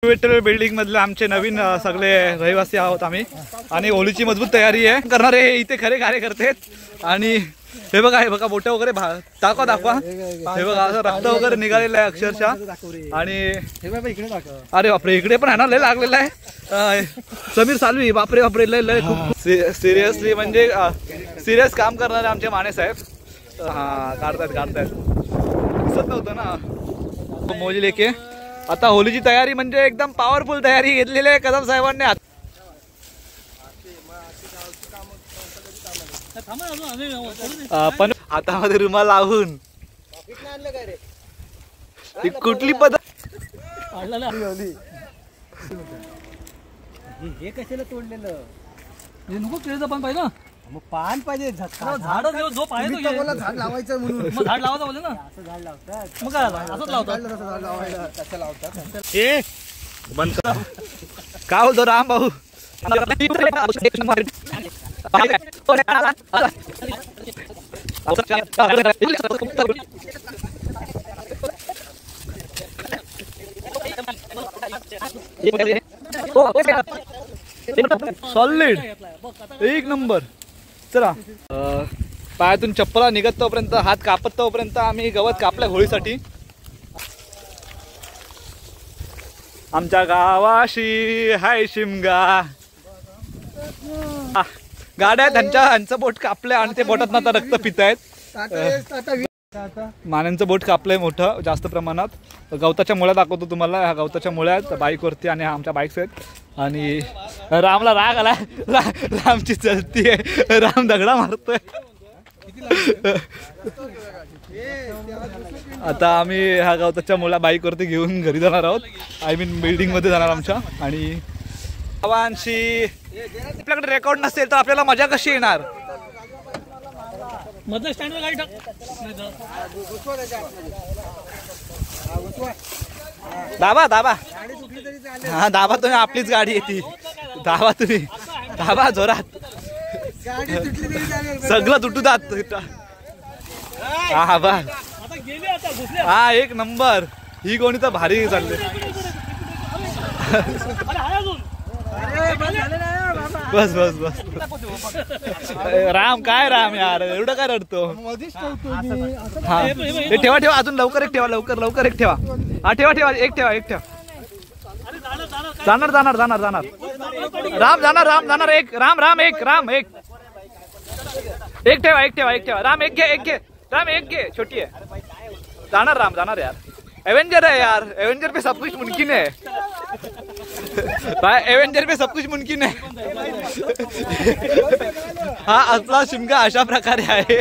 Vitthal building मधले आमचे नवीन सगळे रहिवासी आहोत आम्ही आणि होळीची मजबूत तयारी आहे करणारे इथे खरे कार्यकर्ते आहेत। आणि हे बघा बोटं वगैरे दाखवा हे बघा असं रक्त वगैरे निघालेलं आहे अक्षरशः। आणि अरे बापरे इकडे पण आहे ना लय लागलेला आहे समीर सालवी बापरे लय खूप सिरियसली म्हणजे सिरियस काम करणारे आमचे माने साहेब। हा काढतायत दिसत नव्हतं ना मोजी लेके। आता होलीची तयारी म्हणजे एकदम पॉवरफुल तयारी घेतलेली आहे कदम साहेबांनी। पण हातामध्ये रुमाल लावून कुठली पद्धत हे कशाला तोडलेलं नको केळीचं पान पाहिजे ना मग पान पाहिजे झाड जो पाहिजे झाड लावायचं म्हणून मग झाड लावायचं बोलले ना असं झाड लावतात मग काय असंच लावतात झाड लावायला कसं लावतात हे बंद करा काय बोलतो राम भाऊ सॉलिड एक नंबर। चला पायातून चप्पला निघत तोपर्यंत हात कापत तोपर्यंत आम्ही गवत कापलंय होळीसाठी। आमच्या गावाशी हाय शिमगा गाड्या त्यांचं बोट कापलंय आणि ते बोटात आता रक्त पितायत। मान्यांचं बोट कापलंय मोठं जास्त प्रमाणात। गवताच्या मुळ्या दाखवतो तुम्हाला, ह्या गवताच्या मुळ्या बाईकवरती आणि आमच्या बाईक्स आहेत। आणि रामला राग आला रामची चलती आहे राम दगडा मारतोय। आता आम्ही ह्या गवताच्या मुळ्या बाईकवरती घेऊन घरी जाणार आहोत, आय मीन बिल्डिंग मध्ये जाणार आमच्या। आणि गावांशी आपल्याकडे रेकॉर्ड नसेल तर आपल्याला मजा कशी येणार। मधल्या स्टँडवर गाडी टाक दाबा हा दाबा तुम्ही आपलीच गाडी येते दाबा तुम्ही दाबा जोरात सगळं तुटू दात हा बा हा एक नंबर। ही कोणी तर भारी चालले बस राम काय राम यार एवढं काय रडतो। हा ठेवा अजून लवकर एक ठेवा लवकर एक ठेवा हा ठेवा एक ठेवा जाणार राम जाणार एक राम एक ठेवा राम एक घे छोटी आहे जाणार यार एवेंजर है यार एवेंजर पे सब कुछ मुमकिन है भाई एवेंजर पे सब कुछ मुमकिन है। हा असला शिमगा अशा प्रकारे आहे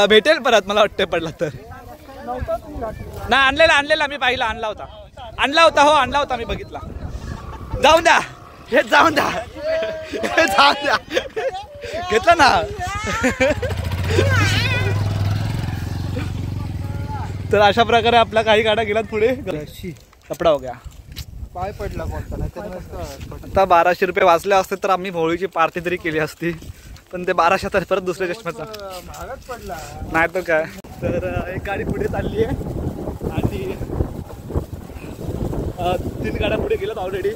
भेटेल परत मला वाटतं पडला तर ना आणलेला मी पाहिला आणला होता मी बघितला। जाऊन द्या घेतला ना तर अशा प्रकारे आपल्या काही गाड्या गेल्यात पुढे कपडा हो गया पाय पडला आता 1200 रुपये वाचले असते तर आम्ही होळीची पार्टी तरी केली असती, पण ते 1200 तर परत दुसऱ्या चष्म्याचा महागच पडला नाही तर काय। तर एक गाडी पुढे चालली आहे आणि 3 गाड्या पुढे गेल्यात ऑलरेडी।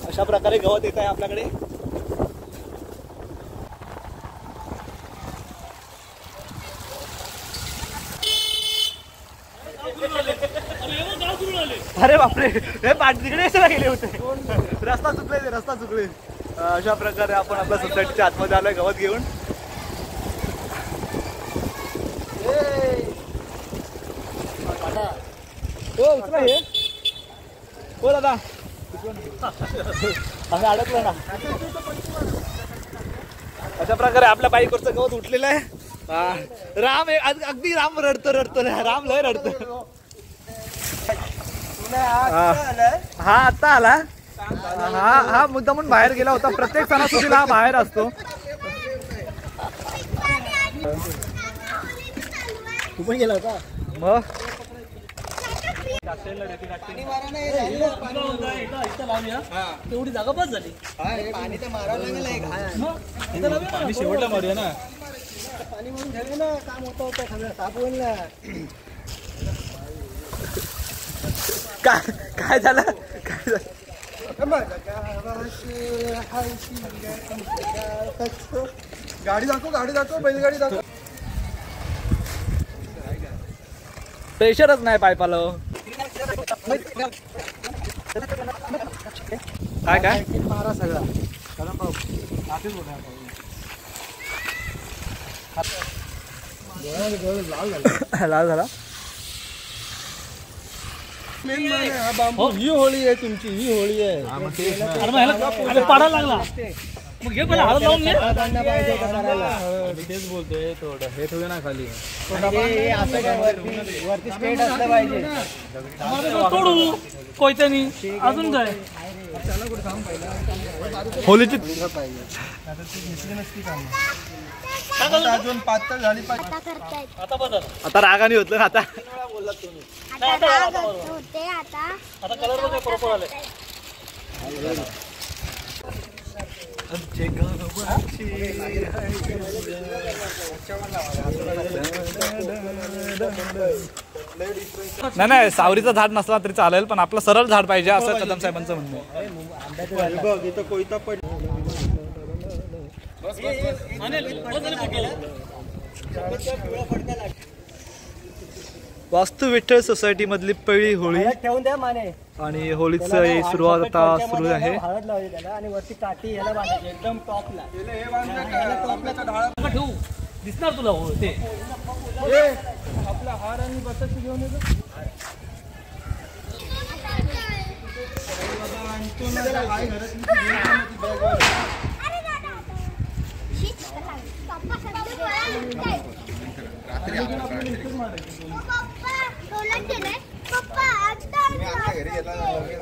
अशा प्रकारे गवत येत आहे आपल्याकडे। अरे बापरे हे तिकडे गेले होते रस्ता चुकले अशा प्रकारे आपण आपल्या सोसायटीच्या आतमध्ये आलोय गवत घेऊन। उचला हे हो दादा आम्ही अडकलो ना। अशा प्रकारे आपल्या बाईकवरचं गवत उठलेलं आहे। राम अगदी राम रडतो राम लय रडतो। हा आता आला हा मुद्दामून बाहेर गेला होता, प्रत्येक सणासुदीला हा बाहेर असतो। तू पण गेला होता मग तेवढी जागा बस झाली पाणी तर मारावं लागेल शेवटला मारूया ना पाणी म्हणून ठेवले ना, काम होतं सगळं साफ होईल ना. काय झालं काय झालं? गाडी दाखव बैलगाडी दाखव. प्रेशरच नाही पायपाला. काय मारा सगळा लाल झाला. ही होळी आहे तुमची, ही होळी आहे. अरे मग ह्याला अरे पाडायला लागला. मग घे पहिला हळद लावून घे. तेच बोलतोय थोडं हे थोडं ना खाली वरती स्ट्रेट असलं पाहिजे. तोडू कोयत्यानी अजून काय होलीची अजून पातळ झाली पाहिजे. आता बदल. आता रागाने होतलं ना आता. आता कलर बघा प्रॉपर आले. नाही सावरीचं झाड नसला तरी चालेल, पण आपलं सरळ झाड पाहिजे असं कदम साहेबांचं म्हणणं आहे. बघ इथं कोयता पड. वास्तू विठ्ठल सोसायटी मधली पहिली होळी ठेवून द्या माने. आणि होळीची सुरुवात आता सुरू आहे. हळद लावली त्याला आणि वरती काठी याला बांधायची एकदम टॉपला. ठेवू दिसणार तुला हो ते. आपला हार आणि बटाटे घेऊन येतो.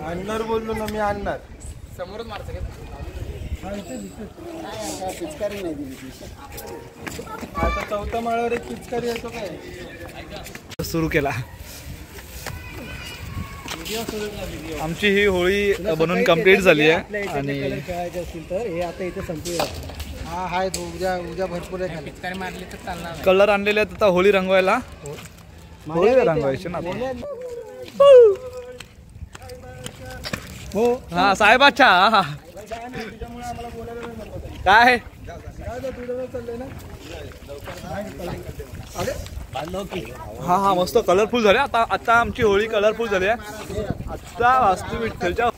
आणणार बोललो ना मी, आणणार समोरच मारत. पिचकारी नाही दिली. आता चौथा माळावर एक पिचकारी येतो काय सुरू केला. आमची ही होळी बनवून कंप्लीट झाली आहे आणि खेळायचे असतील तर हे आता इथे संपली. हा हाय उद्या भरपूर आहे. पिचकारी मारली तर चालणार. कलर आणलेले आहेत आता होळी रंगवायला. होळी रंगवायची ना हा साहेबाच्या. काय हा हा मस्त कलरफुल झाले. आता आमची होळी कलरफुल झाली आहे. आता वास्तू विठ्ठलच्या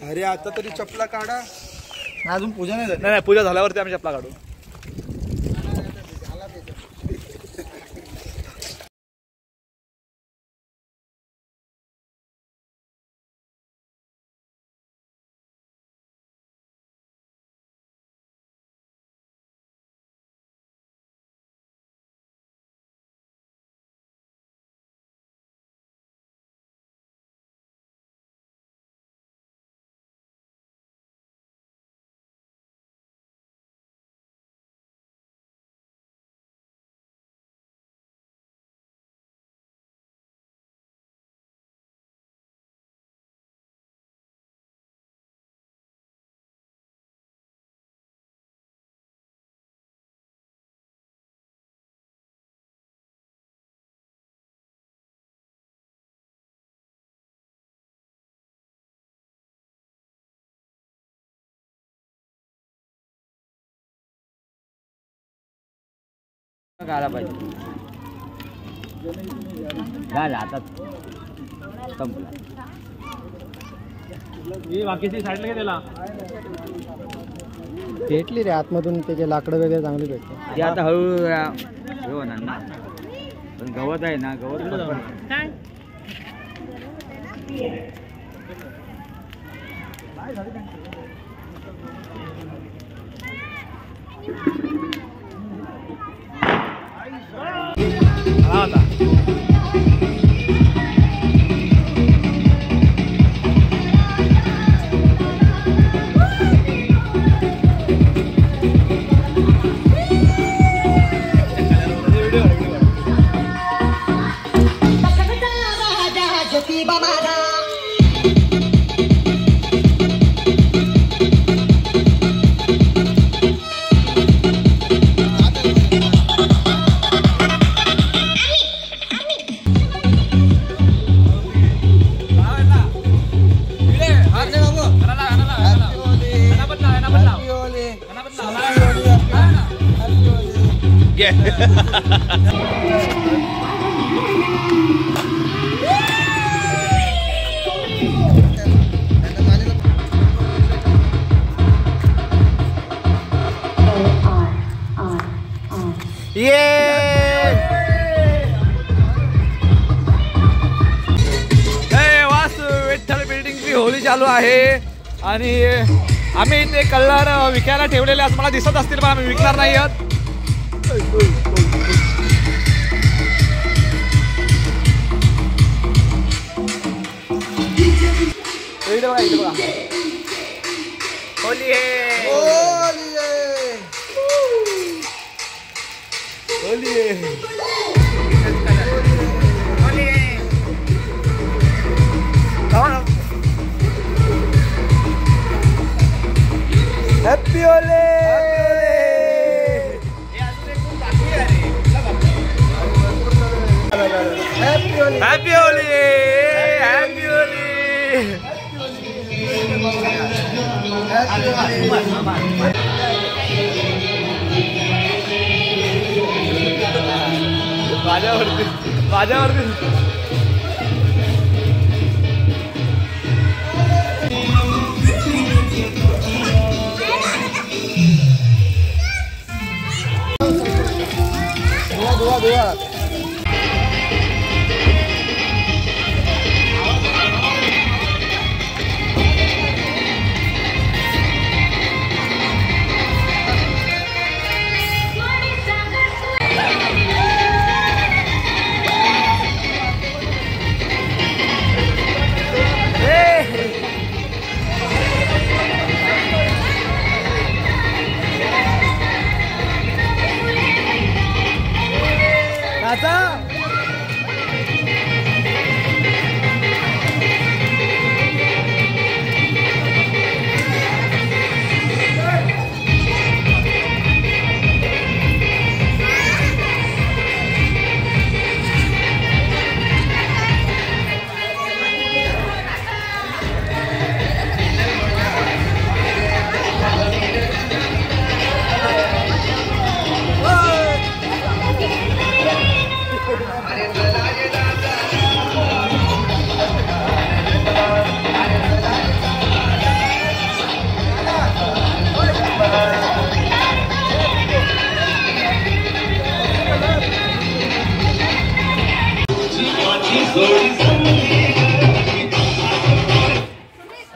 अरे आता तरी चपला काढा. अजून पूजा नाही झाली. नाही पूजा झाल्यावरती आम्ही चपला काढू. आला पाहिजे. झालं आता संपला. बाकीची साईडला घे त्याला. भेटली रे आतमधून, त्याचे लाकडं वगैरे चांगली भेटते. ते आता हळूहळू हे होणार ना, पण गवत आहे ना, गवत विठ्ठल बिल्डिंगची होळी चालू आहे आणि आम्ही इथे कलर विकायला ठेवलेले असं मला दिसत असतील पण आम्ही विकणार नाही आहोत. होली आहे होली आहे happy Holy happy Holy happy Holy happy Holy. माझ्यावरती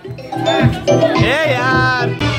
हे यार